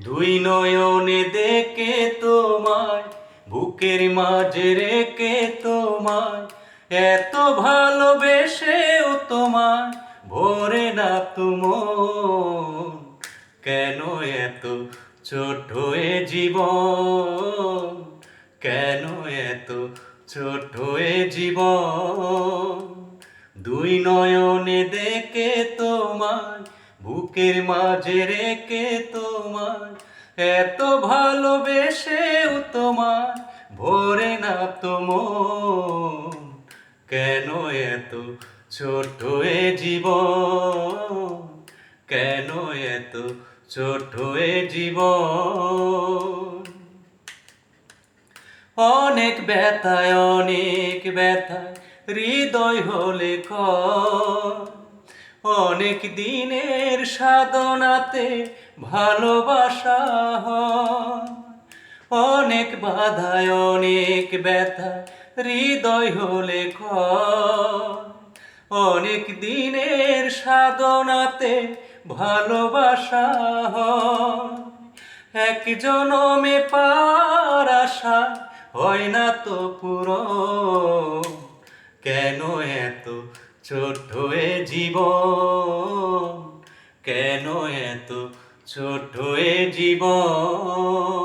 দুই নয়নে দেখে তোমায়, বুকের মাঝে রেখে তোমায়, এত ভালোবেসেও তোমায় ভরে না তুমন। কেন এত ছোট এ জীবন, কেন এত ছোট এ জীবন। দুই নয়নে দেখে তোমায়, বুকের মাঝে রেখে তোমায়, এত ভালোবেসেও তোমায় ভরে না তুমন। কেন এত ছোট এ জীবন, কেন এত ছোট এ জীবন। অনেক ব্যথায় হৃদয় হলে ক্ষয়, অনেক দিনের সাধনাতে ভালোবাসা হয়। অনেক বাধায় অনেক ব্যথায় হৃদয় হলে ক্ষয়, অনেক দিনের সাধনাতে ভালোবাসা হয়। এক জনমে পার আশা হয় না তো পূরণ। কেন এত ছোট এ জীবন, কেন এত ছোট এ জীবন।